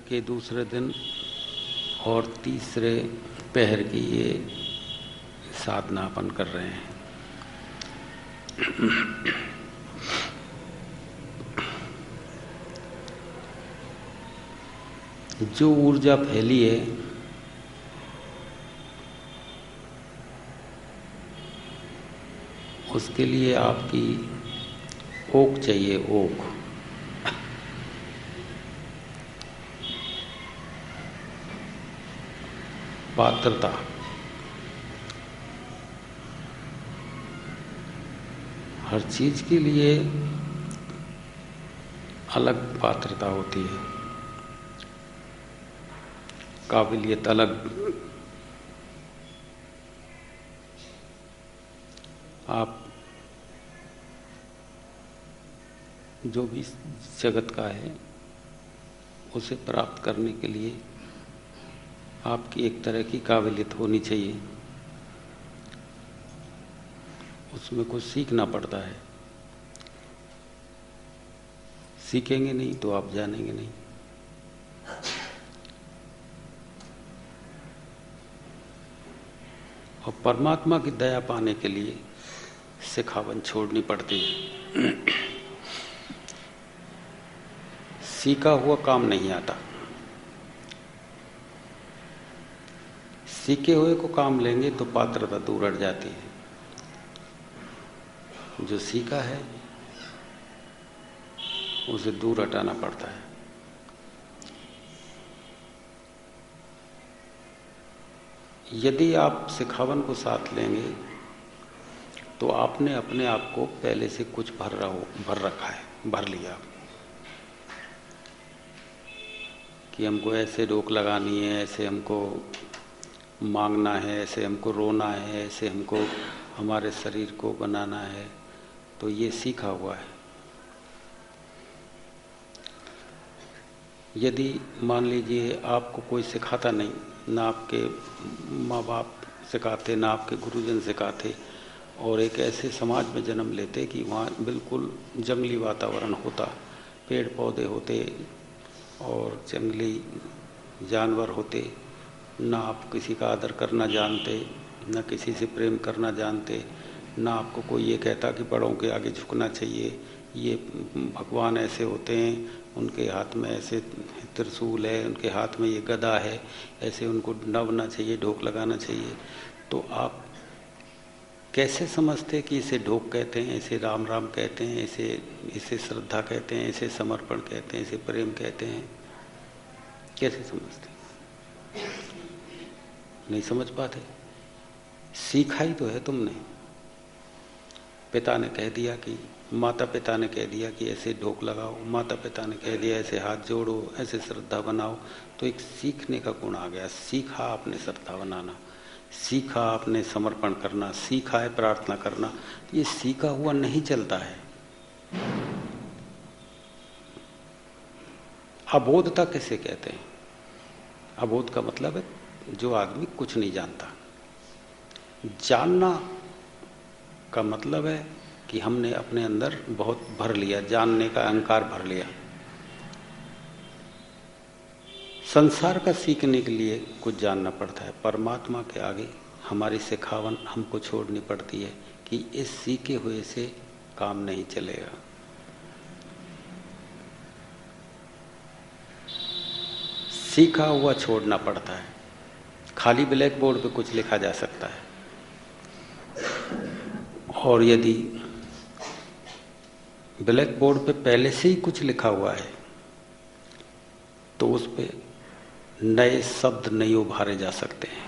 के दूसरे दिन और तीसरे पहर की ये साधना अपन कर रहे हैं। जो ऊर्जा फैली है उसके लिए आपकी ओक चाहिए, ओक। पात्रता। हर चीज के लिए अलग पात्रता होती है, काबिलियत अलग। आप जो भी जगत का है उसे प्राप्त करने के लिए आपकी एक तरह की काबिलियत होनी चाहिए। उसमें कुछ सीखना पड़ता है। सीखेंगे नहीं तो आप जानेंगे नहीं। और परमात्मा की दया पाने के लिए सिखावन छोड़नी पड़ती है। सीखा हुआ काम नहीं आता। सीखे हुए को काम लेंगे तो पात्रता दूर हट जाती है। जो सीखा है उसे दूर हटाना पड़ता है। यदि आप सिखावन को साथ लेंगे तो आपने अपने आप को पहले से कुछ भर रखा है, भर लिया कि हमको ऐसे रोक लगानी है, ऐसे हमको मांगना है, ऐसे हमको रोना है, ऐसे हमको हमारे शरीर को बनाना है। तो ये सीखा हुआ है। यदि मान लीजिए आपको कोई सिखाता नहीं, ना आपके माँ बाप सिखाते, ना आपके गुरुजन सिखाते, और एक ऐसे समाज में जन्म लेते कि वहाँ बिल्कुल जंगली वातावरण होता, पेड़ पौधे होते और जंगली जानवर होते, ना आप किसी का आदर करना जानते, ना किसी से प्रेम करना जानते, ना आपको कोई ये कहता कि बड़ों के आगे झुकना चाहिए, ये भगवान ऐसे होते हैं, उनके हाथ में ऐसे त्रिशूल है, उनके हाथ में ये गदा है, ऐसे उनको नवना चाहिए, ढोक लगाना चाहिए। तो आप कैसे समझते कि इसे ढोक कहते हैं, इसे राम राम कहते हैं, इसे श्रद्धा कहते हैं, इसे समर्पण कहते हैं, इसे प्रेम कहते हैं? कैसे समझते? नहीं समझ पाते। सीखा ही तो है तुमने। पिता ने कह दिया कि, माता पिता ने कह दिया कि ऐसे ढोक लगाओ, माता पिता ने कह दिया ऐसे हाथ जोड़ो, ऐसे श्रद्धा बनाओ, तो एक सीखने का गुण आ गया। सीखा आपने श्रद्धा बनाना, सीखा आपने समर्पण करना, सीखा है प्रार्थना करना। ये सीखा हुआ नहीं चलता है। अबोधता किसे कहते हैं? अबोध का मतलब है जो आदमी कुछ नहीं जानता। जानना का मतलब है कि हमने अपने अंदर बहुत भर लिया, जानने का अहंकार भर लिया। संसार का सीखने के लिए कुछ जानना पड़ता है। परमात्मा के आगे हमारी सिखावन हमको छोड़नी पड़ती है कि इस सीखे हुए से काम नहीं चलेगा। सीखा हुआ छोड़ना पड़ता है। खाली ब्लैक बोर्ड पे कुछ लिखा जा सकता है, और यदि ब्लैक बोर्ड पे पहले से ही कुछ लिखा हुआ है तो उस पे नए शब्द नहीं उभारे जा सकते हैं।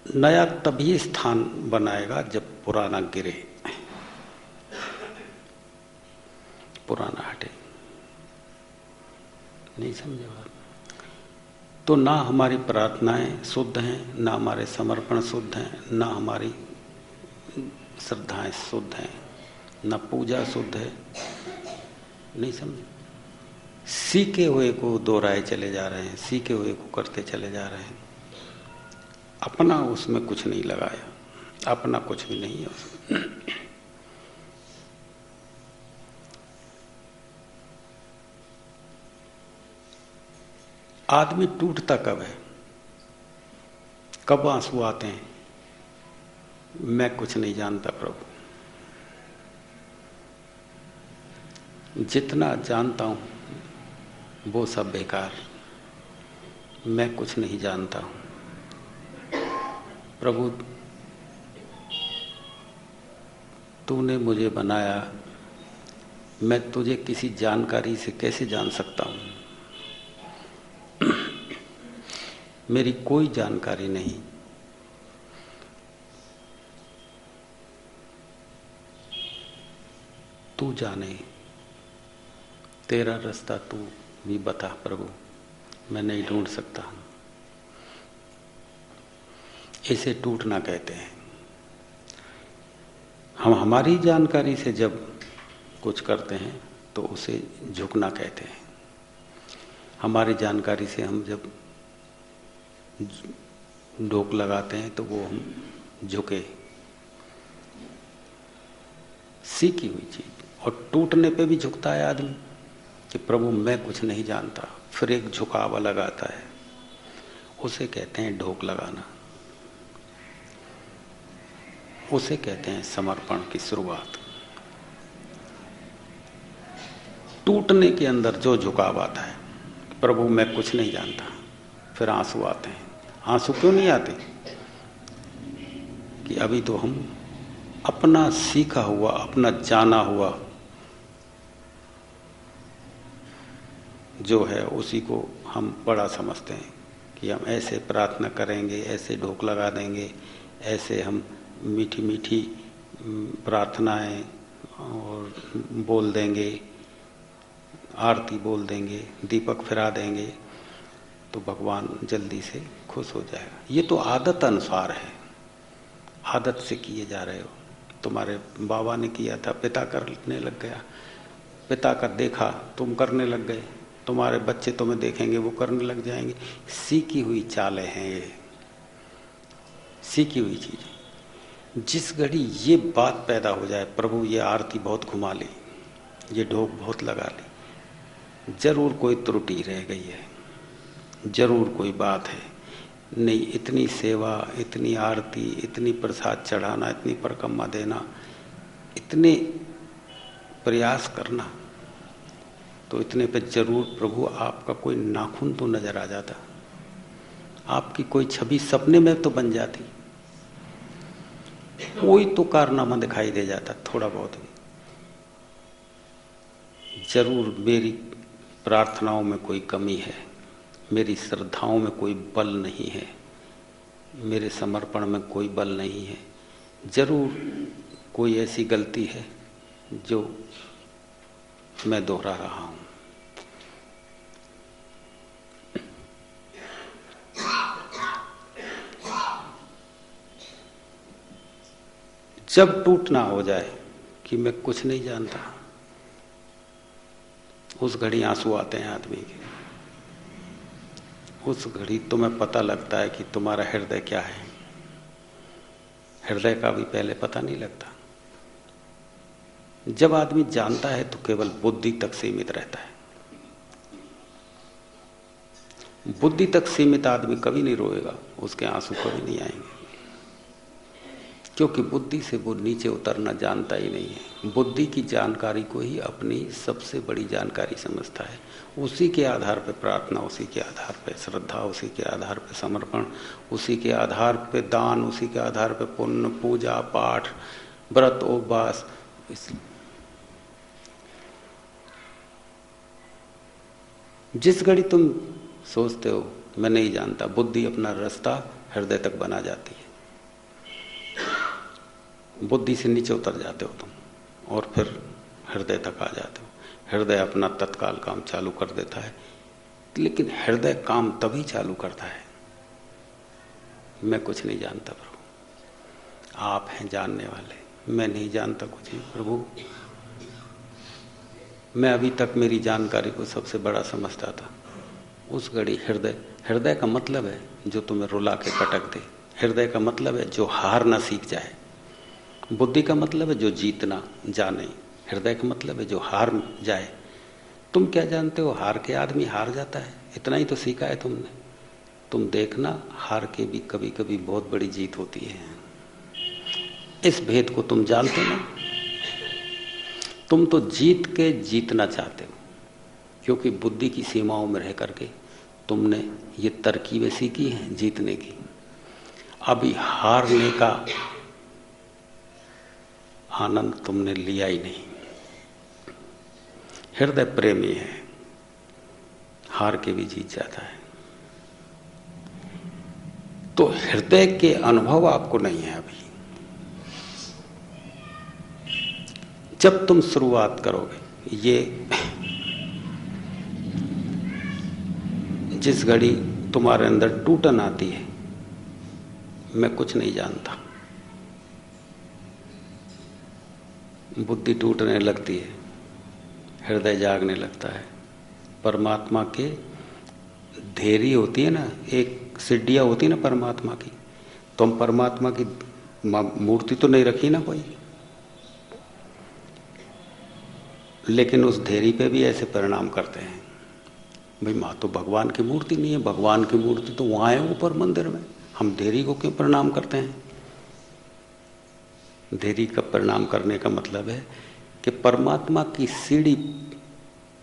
नया तभी स्थान बनाएगा जब पुराना गिरे, पुराना हटे। नहीं समझे बात? तो ना हमारी प्रार्थनाएं शुद्ध हैं, ना हमारे समर्पण शुद्ध हैं, ना हमारी श्रद्धाएं शुद्ध हैं, ना पूजा शुद्ध है। नहीं समझे? सीखे हुए को दोहराए चले जा रहे हैं, सीखे हुए को करते चले जा रहे हैं। अपना उसमें कुछ नहीं लगाया, अपना कुछ भी नहीं है उसमें। आदमी टूटता कब है, कब आंसू आते हैं? मैं कुछ नहीं जानता प्रभु, जितना जानता हूं वो सब बेकार। मैं कुछ नहीं जानता हूं प्रभु, तूने मुझे बनाया, मैं तुझे किसी जानकारी से कैसे जान सकता हूं? मेरी कोई जानकारी नहीं। तू जाने, तेरा रास्ता तू भी बता प्रभु, मैं नहीं ढूंढ सकता। इसे टूटना कहते हैं। हम हमारी जानकारी से जब कुछ करते हैं तो उसे झुकना कहते हैं। हमारी जानकारी से हम जब ढोक लगाते हैं तो वो हम झुके, सीखी हुई चीज। और टूटने पे भी झुकता है आदमी कि प्रभु मैं कुछ नहीं जानता, फिर एक झुकाव लगाता है, उसे कहते हैं ढोक लगाना, उसे कहते हैं समर्पण की शुरुआत। टूटने के अंदर जो झुकाव आता है, प्रभु मैं कुछ नहीं जानता, फिर आंसू आते हैं। आंसू क्यों नहीं आते? कि अभी तो हम अपना सीखा हुआ, अपना जाना हुआ जो है उसी को हम बड़ा समझते हैं कि हम ऐसे प्रार्थना करेंगे, ऐसे ढोक लगा देंगे, ऐसे हम मीठी मीठी प्रार्थनाएं और बोल देंगे, आरती बोल देंगे, दीपक फिरा देंगे तो भगवान जल्दी से खुश हो जाएगा। ये तो आदत अनुसार है, आदत से किए जा रहे हो। तुम्हारे बाबा ने किया था, पिता करने लग गया, पिता का देखा तुम करने लग गए, तुम्हारे बच्चे तुम्हें देखेंगे वो करने लग जाएंगे। सीखी हुई चालें हैं ये, सीखी हुई चीज। जिस घड़ी ये बात पैदा हो जाए, प्रभु ये आरती बहुत घुमा ली, ये ढोक बहुत लगा ली, जरूर कोई त्रुटि रह गई है, जरूर कोई बात है। नहीं, इतनी सेवा, इतनी आरती, इतनी प्रसाद चढ़ाना, इतनी परिक्रमा देना, इतने प्रयास करना, तो इतने पे जरूर प्रभु आपका कोई नाखून तो नजर आ जाता, आपकी कोई छवि सपने में तो बन जाती, कोई तो कारनामा दिखाई दे जाता, थोड़ा बहुत भी। जरूर मेरी प्रार्थनाओं में कोई कमी है, मेरी श्रद्धाओं में कोई बल नहीं है, मेरे समर्पण में कोई बल नहीं है, जरूर कोई ऐसी गलती है जो मैं दोहरा रहा हूं। जब टूटना हो जाए कि मैं कुछ नहीं जानता, उस घड़ी आंसू आते हैं आदमी के। उस घड़ी तुम्हें पता लगता है कि तुम्हारा हृदय क्या है। हृदय का भी पहले पता नहीं लगता। जब आदमी जानता है तो केवल बुद्धि तक सीमित रहता है। बुद्धि तक सीमित आदमी कभी नहीं रोएगा, उसके आंसू कभी नहीं आएंगे, क्योंकि बुद्धि से वो नीचे उतरना जानता ही नहीं है। बुद्धि की जानकारी को ही अपनी सबसे बड़ी जानकारी समझता है। उसी के आधार पर प्रार्थना, उसी के आधार पर श्रद्धा, उसी के आधार पर समर्पण, उसी के आधार पर दान, उसी के आधार पर पुण्य, पूजा पाठ, व्रत उपवास। जिस घड़ी तुम सोचते हो मैं नहीं जानता, बुद्धि अपना रास्ता हृदय तक बना जाती है। बुद्धि से नीचे उतर जाते हो तुम और फिर हृदय तक आ जाते हो। हृदय अपना तत्काल काम चालू कर देता है, लेकिन हृदय काम तभी चालू करता है, मैं कुछ नहीं जानता प्रभु, आप हैं जानने वाले, मैं नहीं जानता कुछ ही प्रभु। मैं अभी तक मेरी जानकारी को सबसे बड़ा समझता था। उस घड़ी हृदय का मतलब है जो तुम्हें रुला के पटक दे। हृदय का मतलब है जो हार ना सीख जाए। बुद्धि का मतलब है जो जीतना जाने। हृदय का मतलब है जो हार जाए तुम क्या जानते हो, हार के आदमी हार जाता है, इतना ही तो सीखा है तुमने। तुम देखना, हार के भी कभी कभी बहुत बड़ी जीत होती है। इस भेद को तुम जानते ना। तुम तो जीत के जीतना चाहते हो, क्योंकि बुद्धि की सीमाओं में रह करके तुमने ये तरकीबें सीखी हैं जीतने की। अभी हारने का आनंद तुमने लिया ही नहीं। हृदय प्रेमी है, हार के भी जीत जाता है। तो हृदय के अनुभव आपको नहीं है अभी। जब तुम शुरुआत करोगे, ये जिस घड़ी तुम्हारे अंदर टूटन आती है, मैं कुछ नहीं जानता, बुद्धि टूटने लगती है, हृदय जागने लगता है। परमात्मा के धैर्य होती है ना, एक सीढ़ियाँ होती है ना परमात्मा की, तो हम परमात्मा की मूर्ति तो नहीं रखी ना कोई, लेकिन उस धैर्य पे भी ऐसे परिणाम करते हैं। भाई माँ तो भगवान की मूर्ति नहीं है, भगवान की मूर्ति तो वहाँ है ऊपर मंदिर में, हम धैर्य को क्यों प्रणाम करते हैं? धैर्य का प्रणाम करने का मतलब है कि परमात्मा की सीढ़ी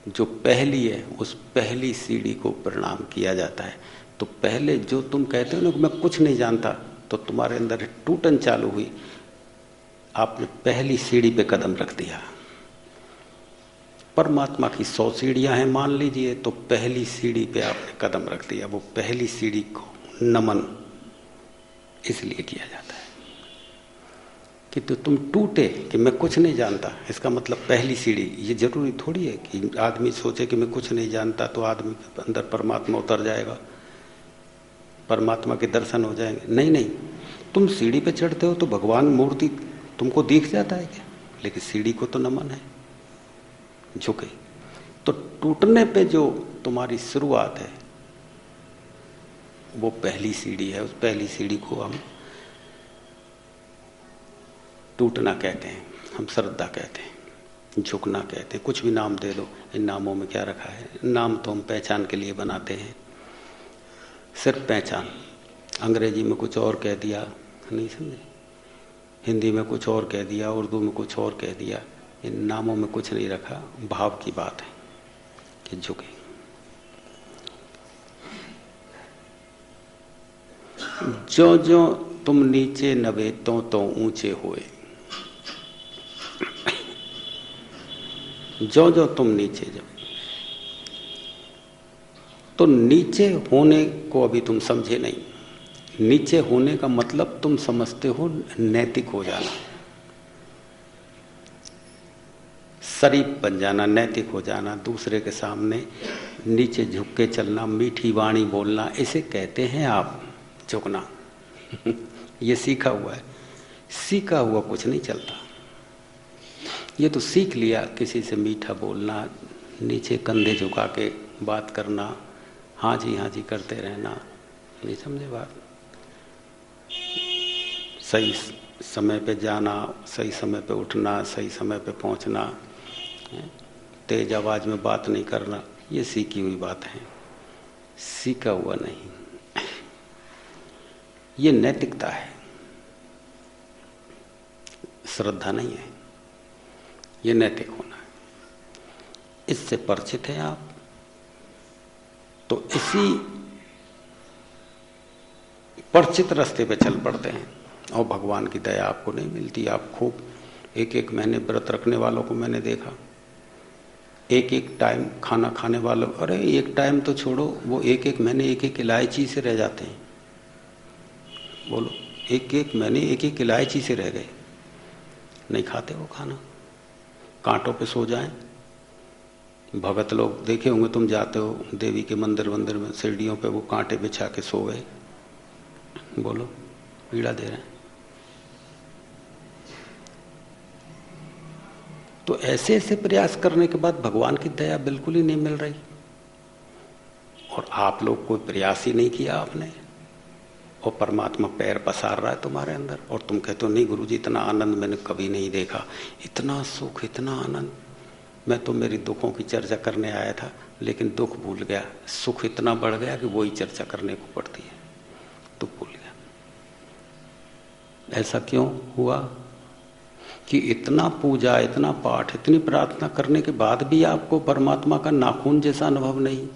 जो पहली है, उस पहली सीढ़ी को प्रणाम किया जाता है। तो पहले जो तुम कहते हो ना कि मैं कुछ नहीं जानता, तो तुम्हारे अंदर टूटन चालू हुई, आपने पहली सीढ़ी पे कदम रख दिया। परमात्मा की 100 सीढ़ियां हैं मान लीजिए, तो पहली सीढ़ी पे आपने कदम रख दिया। वो पहली सीढ़ी को नमन इसलिए किया जाता है कि तो तुम टूटे कि मैं कुछ नहीं जानता। इसका मतलब पहली सीढ़ी, ये जरूरी थोड़ी है कि आदमी सोचे कि मैं कुछ नहीं जानता तो आदमी के अंदर परमात्मा उतर जाएगा, परमात्मा के दर्शन हो जाएंगे। नहीं नहीं, तुम सीढ़ी पे चढ़ते हो तो भगवान मूर्ति तुमको दिख जाता है क्या? लेकिन सीढ़ी को तो नमन है, झुके। तो टूटने पे जो तुम्हारी शुरुआत है वो पहली सीढ़ी है। उस पहली सीढ़ी को हम टूटना कहते हैं, हम श्रद्धा कहते हैं, झुकना कहते हैं, कुछ भी नाम दे दो। इन नामों में क्या रखा है? नाम तो हम पहचान के लिए बनाते हैं, सिर्फ पहचान। अंग्रेजी में कुछ और कह दिया, नहीं समझे, हिंदी में कुछ और कह दिया, उर्दू में कुछ और कह दिया। इन नामों में कुछ नहीं रखा, भाव की बात है कि झुके। जो जो तुम नीचे नवे तो ऊंचे हुए, जो जो तुम नीचे जाओ, तो नीचे होने को अभी तुम समझे नहीं। नीचे होने का मतलब तुम समझते हो नैतिक हो जाना, शरीफ बन जाना, नैतिक हो जाना, दूसरे के सामने नीचे झुक के चलना, मीठी वाणी बोलना, इसे कहते हैं आप झुकना। ये सीखा हुआ है, सीखा हुआ कुछ नहीं चलता। ये तो सीख लिया, किसी से मीठा बोलना, नीचे कंधे झुका के बात करना, हाँ जी करते रहना, नहीं समझे बात। सही समय पे जाना, सही समय पे उठना, सही समय पे पहुंचना, तेज आवाज में बात नहीं करना, ये सीखी हुई बात है, सीखा हुआ नहीं। ये नैतिकता है, श्रद्धा नहीं है, ये नैतिक होना है। इससे परिचित हैं आप, तो इसी परिचित रास्ते पे चल पड़ते हैं और भगवान की दया आपको नहीं मिलती। आप खूब एक महीने व्रत रखने वालों को मैंने देखा, एक टाइम खाना खाने वालों, अरे एक टाइम तो छोड़ो, वो एक महीने एक इलायची से रह जाते हैं। बोलो, एक महीने एक इलायची से रह गए, नहीं खाते वो खाना, कांटों पे सो जाएं। भगत लोग देखे होंगे, तुम जाते हो देवी के मंदिर में, सीढ़ियों पे वो कांटे बिछा के सो गए। बोलो, पीड़ा दे रहे हैं। तो ऐसे ऐसे प्रयास करने के बाद भगवान की दया बिल्कुल ही नहीं मिल रही, और आप लोग कोई प्रयास ही नहीं किया आपने, और परमात्मा पैर पसार रहा है तुम्हारे अंदर, और तुम कहते हो नहीं गुरुजी इतना आनंद मैंने कभी नहीं देखा, इतना सुख, इतना आनंद। मैं तो मेरी दुखों की चर्चा करने आया था, लेकिन दुख भूल गया। सुख इतना बढ़ गया कि वही चर्चा करने को पड़ती है, दुख भूल गया। ऐसा क्यों हुआ कि इतना पूजा, इतना पाठ, इतनी प्रार्थना करने के बाद भी आपको परमात्मा का नाखून जैसा अनुभव नहीं,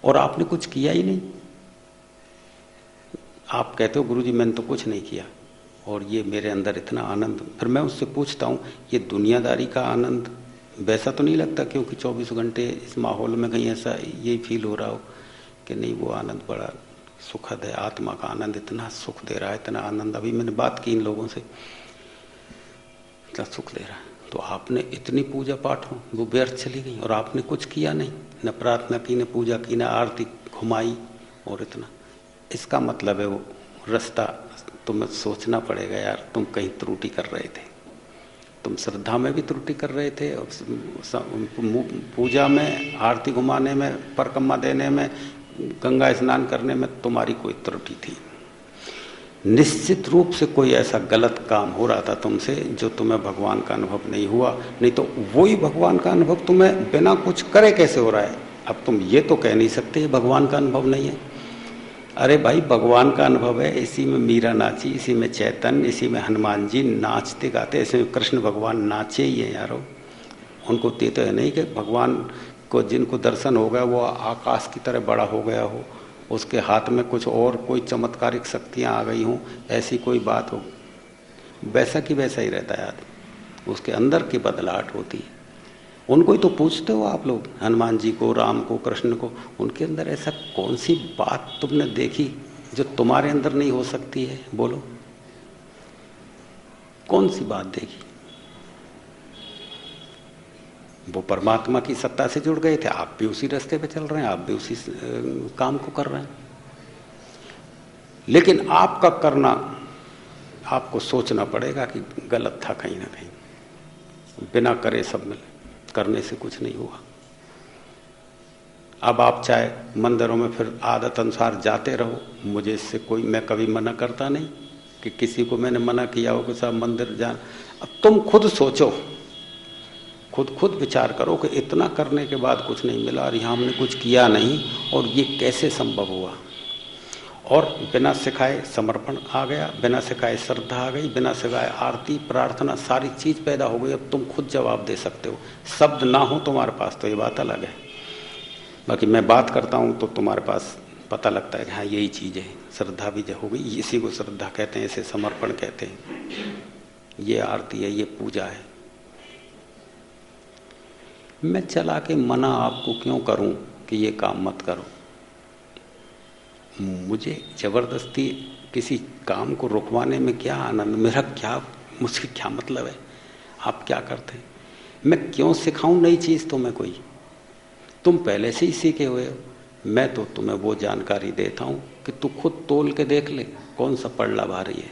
और आपने कुछ किया ही नहीं। आप कहते हो गुरुजी मैंने तो कुछ नहीं किया और ये मेरे अंदर इतना आनंद। फिर मैं उससे पूछता हूँ ये दुनियादारी का आनंद वैसा तो नहीं लगता, क्योंकि 24 घंटे इस माहौल में कहीं ऐसा यही फील हो रहा हो कि नहीं वो आनंद बड़ा सुखद है, आत्मा का आनंद इतना सुख दे रहा है, इतना आनंद। अभी मैंने बात की इन लोगों से, इतना सुख दे रहा है। तो आपने इतनी पूजा पाठ हो वो व्यर्थ चली गई और आपने कुछ किया नहीं, न प्रार्थना की, न पूजा की, न आरती घुमाई, और इतना। इसका मतलब है वो रास्ता तुम्हें सोचना पड़ेगा यार, तुम कहीं त्रुटि कर रहे थे। तुम श्रद्धा में भी त्रुटि कर रहे थे, और पूजा में, आरती घुमाने में, परिक्रमा देने में, गंगा स्नान करने में तुम्हारी कोई त्रुटि थी। निश्चित रूप से कोई ऐसा गलत काम हो रहा था तुमसे जो तुम्हें भगवान का अनुभव नहीं हुआ, नहीं तो वही भगवान का अनुभव तुम्हें बिना कुछ करे कैसे हो रहा है। अब तुम ये तो कह नहीं सकते भगवान का अनुभव नहीं है। अरे भाई भगवान का अनुभव है, इसी में मीरा नाची, इसी में चैतन्य, इसी में हनुमान जी नाचते गाते, इसी में कृष्ण भगवान नाचे ही है यारो। उनको तो है नहीं कि भगवान को जिनको दर्शन हो गया वो आकाश की तरह बड़ा हो गया हो, उसके हाथ में कुछ और कोई चमत्कारिक शक्तियां आ गई हों, ऐसी कोई बात हो। वैसा की वैसा ही रहता है आदमी, उसके अंदर की बदलाहट होती है। उनको ही तो पूछते हो आप लोग, हनुमान जी को, राम को, कृष्ण को, उनके अंदर ऐसा कौन सी बात तुमने देखी जो तुम्हारे अंदर नहीं हो सकती है? बोलो कौन सी बात देखी? वो परमात्मा की सत्ता से जुड़ गए थे, आप भी उसी रास्ते पे चल रहे हैं, आप भी उसी काम को कर रहे हैं। लेकिन आपका करना, आपको सोचना पड़ेगा कि गलत था कहीं ना कहीं। बिना करे सब मिले, करने से कुछ नहीं हुआ। अब आप चाहे मंदिरों में फिर आदत अनुसार जाते रहो, मुझे इससे कोई, मैं कभी मना करता नहीं कि किसी को मैंने मना किया हो कि सब मंदिर जाना। अब तुम खुद सोचो, खुद विचार करो कि इतना करने के बाद कुछ नहीं मिला और यहाँ हमने कुछ किया नहीं, और ये कैसे संभव हुआ। और बिना सिखाए समर्पण आ गया, बिना सिखाए श्रद्धा आ गई, बिना सिखाए आरती प्रार्थना सारी चीज पैदा हो गई। अब तुम खुद जवाब दे सकते हो। शब्द ना हो तुम्हारे पास तो ये बात अलग है, बाकी मैं बात करता हूँ तो तुम्हारे पास पता लगता है कि हाँ यही चीज है। श्रद्धा भी हो गई, इसी को श्रद्धा कहते हैं, इसे समर्पण कहते हैं। ये आरती है, ये पूजा है। मैं चला के मना आपको क्यों करूं कि ये काम मत करो? मुझे जबरदस्ती किसी काम को रुकवाने में क्या आनंद, मेरा क्या, मुझे क्या मतलब है? आप क्या करते हैं? मैं क्यों सिखाऊं नई चीज तुम्हें कोई? तुम पहले से ही सीखे हुए हो। मैं तो तुम्हें वो जानकारी देता हूं कि तू खुद तोल के देख ले कौन सा पड़ला भारी है,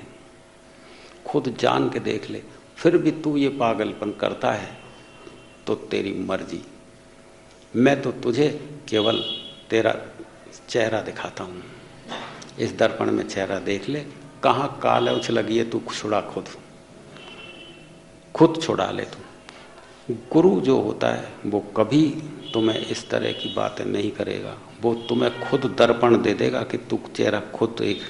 खुद जान के देख ले। फिर भी तू ये पागलपन करता है तो तेरी मर्जी। मैं तो तुझे केवल तेरा चेहरा दिखाता हूं। इस दर्पण में चेहरा देख ले, कहाँ काल उछ लगी है, तू छुड़ा, खुद छुड़ा ले तू। गुरु जो होता है वो कभी तुम्हें इस तरह की बातें नहीं करेगा, वो तुम्हें खुद दर्पण दे देगा कि तू चेहरा खुद एक